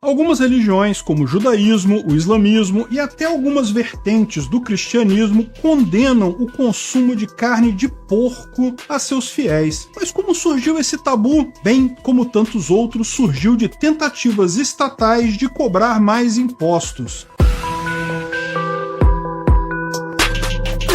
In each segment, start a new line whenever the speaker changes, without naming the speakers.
Algumas religiões, como o judaísmo, o islamismo e até algumas vertentes do cristianismo, condenam o consumo de carne de porco a seus fiéis. Mas como surgiu esse tabu? Bem, como tantos outros, surgiu de tentativas estatais de cobrar mais impostos.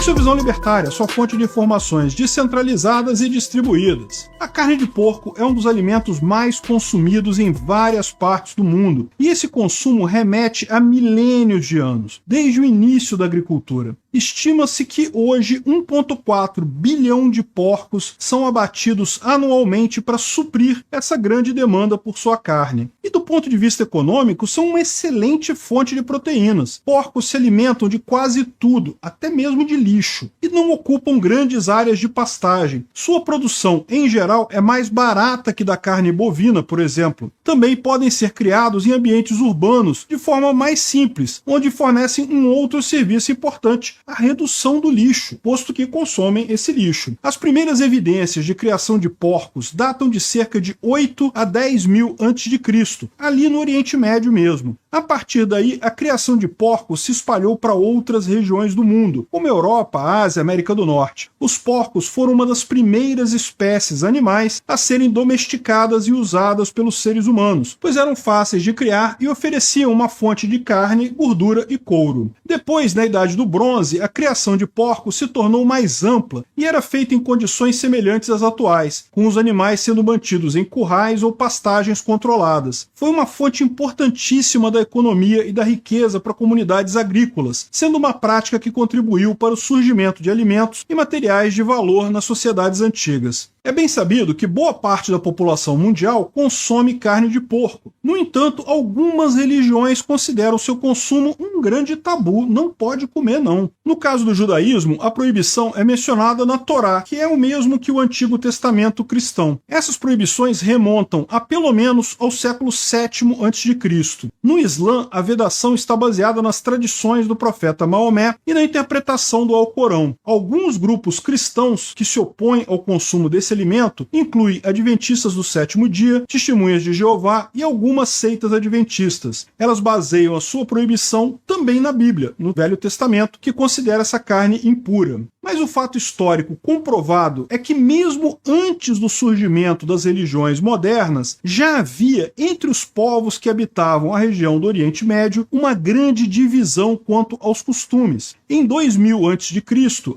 Esse é o Visão Libertária, sua fonte de informações descentralizadas e distribuídas. A carne de porco é um dos alimentos mais consumidos em várias partes do mundo, e esse consumo remete a milênios de anos, desde o início da agricultura. Estima-se que hoje 1,4 bilhão de porcos são abatidos anualmente para suprir essa grande demanda por sua carne. E do ponto de vista econômico, são uma excelente fonte de proteínas. Porcos se alimentam de quase tudo, até mesmo de lixo, e não ocupam grandes áreas de pastagem. Sua produção, em geral, é mais barata que da carne bovina, por exemplo. Também podem ser criados em ambientes urbanos, de forma mais simples, onde fornecem um outro serviço importante, a redução do lixo, posto que consomem esse lixo. As primeiras evidências de criação de porcos datam de cerca de 8 a 10 mil a.C., ali no Oriente Médio mesmo. A partir daí, a criação de porcos se espalhou para outras regiões do mundo, como Europa, Ásia, América do Norte. Os porcos foram uma das primeiras espécies animais a serem domesticadas e usadas pelos seres humanos, pois eram fáceis de criar e ofereciam uma fonte de carne, gordura e couro. Depois, na Idade do Bronze, a criação de porcos se tornou mais ampla e era feita em condições semelhantes às atuais, com os animais sendo mantidos em currais ou pastagens controladas. Foi uma fonte importantíssima da economia e da riqueza para comunidades agrícolas, sendo uma prática que contribuiu para o surgimento de alimentos e materiais de valor nas sociedades antigas. É bem sabido que boa parte da população mundial consome carne de porco. No entanto, algumas religiões consideram seu consumo um grande tabu, não pode comer não. No caso do judaísmo, a proibição é mencionada na Torá, que é o mesmo que o Antigo Testamento cristão. Essas proibições remontam a pelo menos ao século VII a.C. No Islã, a vedação está baseada nas tradições do profeta Maomé e na interpretação do Alcorão. Alguns grupos cristãos que se opõem ao consumo desse alimento inclui adventistas do sétimo dia, testemunhas de Jeová e algumas seitas adventistas. Elas baseiam a sua proibição também na Bíblia, no Velho Testamento, que considera essa carne impura. Mas o fato histórico comprovado é que mesmo antes do surgimento das religiões modernas, já havia entre os povos que habitavam a região do Oriente Médio uma grande divisão quanto aos costumes. Em 2000 a.C.,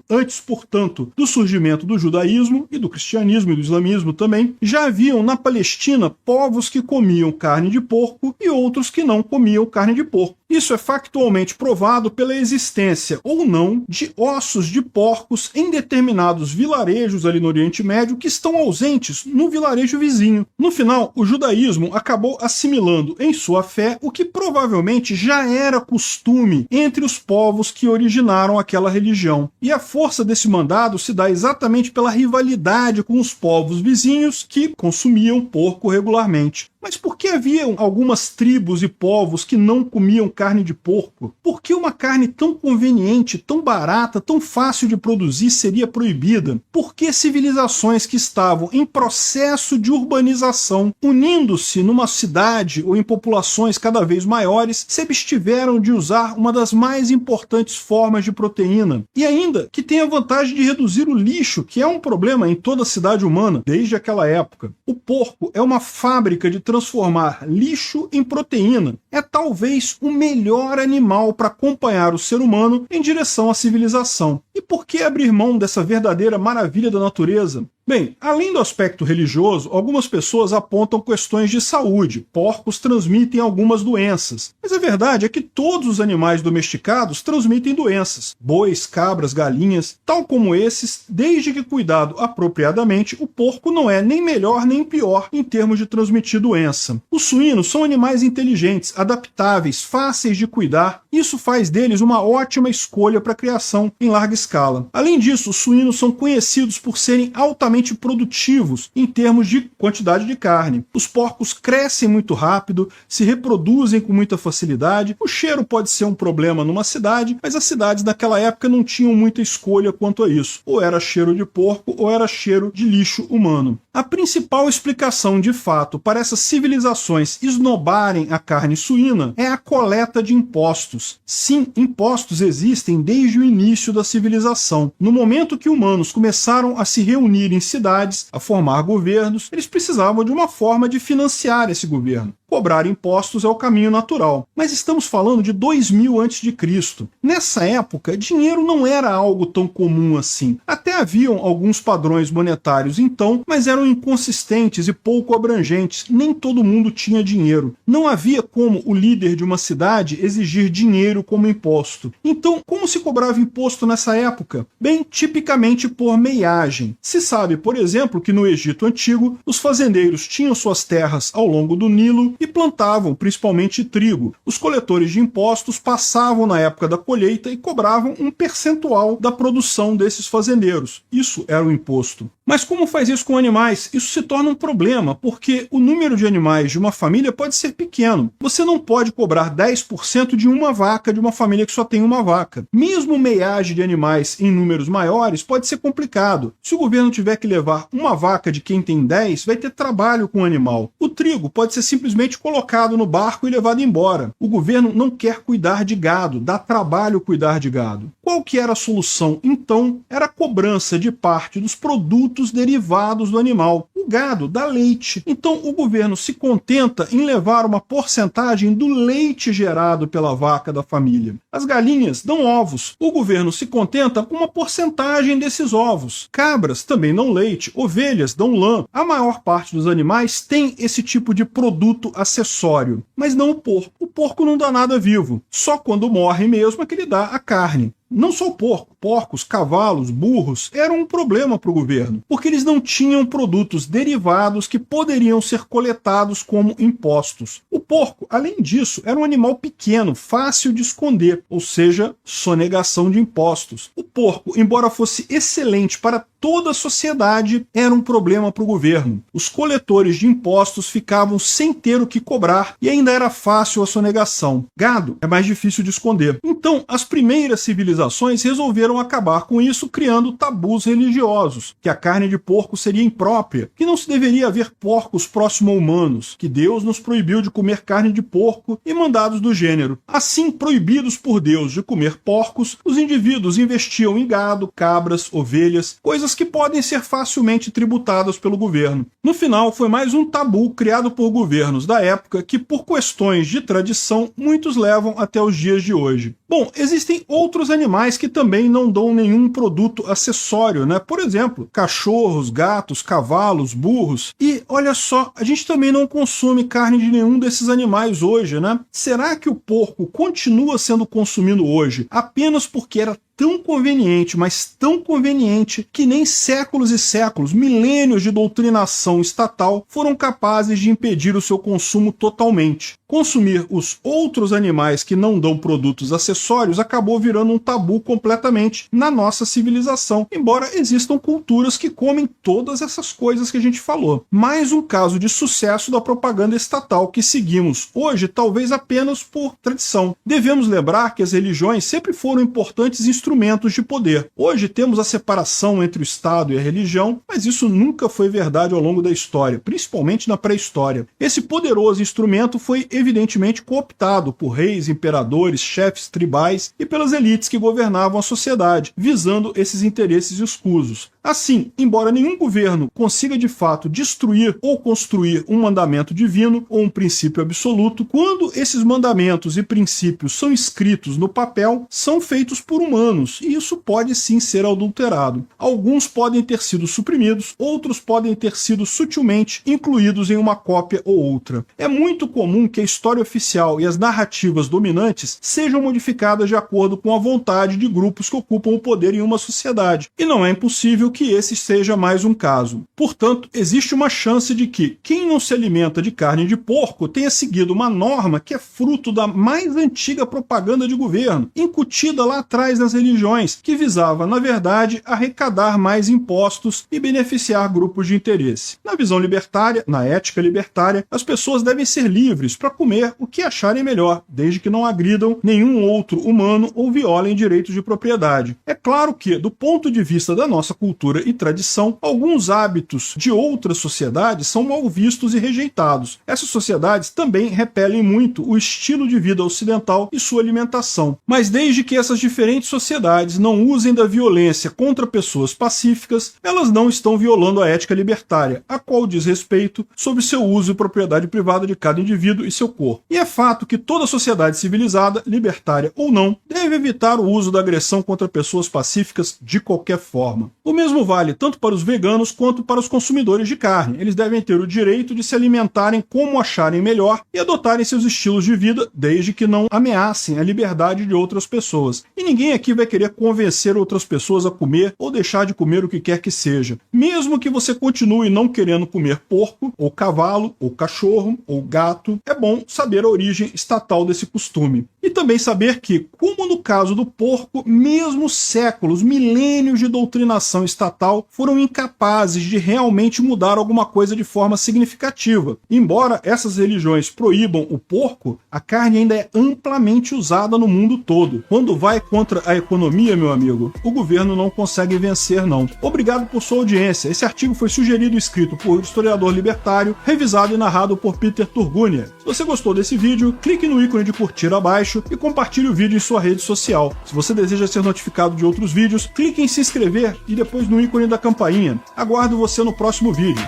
antes, portanto, do surgimento do judaísmo e do cristianismo e do islamismo também, já haviam na Palestina povos que comiam carne de porco e outros que não comiam carne de porco. Isso é factualmente provado pela existência ou não de ossos de porcos em determinados vilarejos ali no Oriente Médio que estão ausentes no vilarejo vizinho. No final, o judaísmo acabou assimilando em sua fé o que provavelmente já era costume entre os povos que originaram aquela religião. E a força desse mandado se dá exatamente pela rivalidade com os povos vizinhos que consumiam porco regularmente. Mas por que haviam algumas tribos e povos que não comiam carne de porco? Por que uma carne tão conveniente, tão barata, tão fácil de produzir seria proibida? Por que civilizações que estavam em processo de urbanização, unindo-se numa cidade ou em populações cada vez maiores, se abstiveram de usar uma das mais importantes formas de proteína? E ainda que tem a vantagem de reduzir o lixo, que é um problema em toda a cidade humana desde aquela época. O porco é uma fábrica de transformar lixo em proteína. É talvez o melhor animal para acompanhar o ser humano em direção à civilização. E por que abrir mão dessa verdadeira maravilha da natureza? Bem, além do aspecto religioso, algumas pessoas apontam questões de saúde. Porcos transmitem algumas doenças. Mas a verdade é que todos os animais domesticados transmitem doenças. Bois, cabras, galinhas, tal como esses, desde que cuidado apropriadamente, o porco não é nem melhor nem pior em termos de transmitir doença. Os suínos são animais inteligentes, adaptáveis, fáceis de cuidar. Isso faz deles uma ótima escolha para a criação em larga escala escala. Além disso, os suínos são conhecidos por serem altamente produtivos em termos de quantidade de carne. Os porcos crescem muito rápido, se reproduzem com muita facilidade. O cheiro pode ser um problema numa cidade, mas as cidades naquela época não tinham muita escolha quanto a isso. Ou era cheiro de porco ou era cheiro de lixo humano. A principal explicação de fato para essas civilizações esnobarem a carne suína é a coleta de impostos. Sim, impostos existem desde o início da civilização. No momento que humanos começaram a se reunir em cidades, a formar governos, eles precisavam de uma forma de financiar esse governo. Cobrar impostos é o caminho natural. Mas estamos falando de 2000 a.C. Nessa época, dinheiro não era algo tão comum assim. Até haviam alguns padrões monetários então, mas eram inconsistentes e pouco abrangentes. Nem todo mundo tinha dinheiro. Não havia como o líder de uma cidade exigir dinheiro como imposto. Então, como se cobrava imposto nessa época? Bem, tipicamente por meiagem. Se sabe, por exemplo, que no Egito Antigo, os fazendeiros tinham suas terras ao longo do Nilo e plantavam principalmente trigo. Os coletores de impostos passavam na época da colheita e cobravam um percentual da produção desses fazendeiros. Isso era o imposto. Mas como faz isso com animais? Isso se torna um problema, porque o número de animais de uma família pode ser pequeno. Você não pode cobrar 10% de uma vaca de uma família que só tem uma vaca. Mesmo meiagem de animais em números maiores pode ser complicado. Se o governo tiver que levar uma vaca de quem tem 10, vai ter trabalho com o animal. O trigo pode ser simplesmente colocado no barco e levado embora. O governo não quer cuidar de gado, dá trabalho cuidar de gado. Qual que era a solução? Então, era a cobrança de parte dos produtos derivados do animal. O gado dá leite. Então, o governo se contenta em levar uma porcentagem do leite gerado pela vaca da família. As galinhas dão ovos. O governo se contenta com uma porcentagem desses ovos. Cabras também dão leite. Ovelhas dão lã. A maior parte dos animais tem esse tipo de produto acessório. Mas não o porco. O porco não dá nada vivo. Só quando morre mesmo é que ele dá a carne. Não só o porco, porcos, cavalos, burros eram um problema para o governo, porque eles não tinham produtos derivados que poderiam ser coletados como impostos. O porco, além disso, era um animal pequeno, fácil de esconder, ou seja, sonegação de impostos. O porco, embora fosse excelente para toda a sociedade, era um problema para o governo. Os coletores de impostos ficavam sem ter o que cobrar e ainda era fácil a sonegação. Gado é mais difícil de esconder. Então, as primeiras civilizações resolveram acabar com isso criando tabus religiosos, que a carne de porco seria imprópria, que não se deveria haver porcos próximo a humanos, que Deus nos proibiu de comer carne de porco e mandados do gênero. Assim, proibidos por Deus de comer porcos, os indivíduos investiam em gado, cabras, ovelhas, coisas que podem ser facilmente tributadas pelo governo. No final, foi mais um tabu criado por governos da época que, por questões de tradição, muitos levam até os dias de hoje. Bom, existem outros animais que também não dão nenhum produto acessório, né? Por exemplo, cachorros, gatos, cavalos, burros. E olha só, a gente também não consome carne de nenhum desses animais hoje, né? Será que o porco continua sendo consumido hoje apenas porque era tão conveniente, mas tão conveniente, que nem séculos e séculos, milênios de doutrinação estatal foram capazes de impedir o seu consumo totalmente? Consumir os outros animais que não dão produtos acessórios acabou virando um tabu completamente na nossa civilização, embora existam culturas que comem todas essas coisas que a gente falou. Mais um caso de sucesso da propaganda estatal que seguimos hoje, talvez apenas por tradição. Devemos lembrar que as religiões sempre foram importantes instrumentos de poder. Hoje temos a separação entre o Estado e a religião, mas isso nunca foi verdade ao longo da história, principalmente na pré-história. Esse poderoso instrumento foi evidentemente cooptado por reis, imperadores, chefes tribais e pelas elites que governavam a sociedade, visando esses interesses escusos. Assim, embora nenhum governo consiga de fato destruir ou construir um mandamento divino ou um princípio absoluto, quando esses mandamentos e princípios são escritos no papel, são feitos por humanos, e isso pode sim ser adulterado. Alguns podem ter sido suprimidos, outros podem ter sido sutilmente incluídos em uma cópia ou outra. É muito comum que a história oficial e as narrativas dominantes sejam modificadas de acordo com a vontade de grupos que ocupam o poder em uma sociedade, e não é impossível que esse seja mais um caso. Portanto, existe uma chance de que quem não se alimenta de carne de porco tenha seguido uma norma que é fruto da mais antiga propaganda de governo, incutida lá atrás nas religiões, que visava, na verdade, arrecadar mais impostos e beneficiar grupos de interesse. Na visão libertária, na ética libertária, as pessoas devem ser livres para comer o que acharem melhor, desde que não agridam nenhum outro humano ou violem direitos de propriedade. É claro que, do ponto de vista da nossa cultura e tradição, alguns hábitos de outras sociedades são mal vistos e rejeitados. Essas sociedades também repelem muito o estilo de vida ocidental e sua alimentação. Mas desde que essas diferentes sociedades não usem da violência contra pessoas pacíficas, elas não estão violando a ética libertária, a qual diz respeito sobre seu uso e propriedade privada de cada indivíduo e seu corpo. E é fato que toda sociedade civilizada, libertária ou não, deve evitar o uso da agressão contra pessoas pacíficas de qualquer forma. O mesmo vale tanto para os veganos quanto para os consumidores de carne. Eles devem ter o direito de se alimentarem como acharem melhor e adotarem seus estilos de vida, desde que não ameacem a liberdade de outras pessoas. E ninguém aqui vai querer convencer outras pessoas a comer ou deixar de comer o que quer que seja. Mesmo que você continue não querendo comer porco, ou cavalo, ou cachorro, ou gato, é bom saber a origem estatal desse costume. E também saber que, como no caso do porco, mesmo séculos, milênios de doutrinação estatal foram incapazes de realmente mudar alguma coisa de forma significativa. Embora essas religiões proíbam o porco, a carne ainda é amplamente usada no mundo todo. Quando vai contra a economia, meu amigo, o governo não consegue vencer, não. Obrigado por sua audiência. Esse artigo foi sugerido e escrito por historiador libertário, revisado e narrado por Peter Turgunia. Se você gostou desse vídeo, clique no ícone de curtir abaixo e compartilhe o vídeo em sua rede social. Se você deseja ser notificado de outros vídeos, clique em se inscrever e depois no ícone da campainha. Aguardo você no próximo vídeo.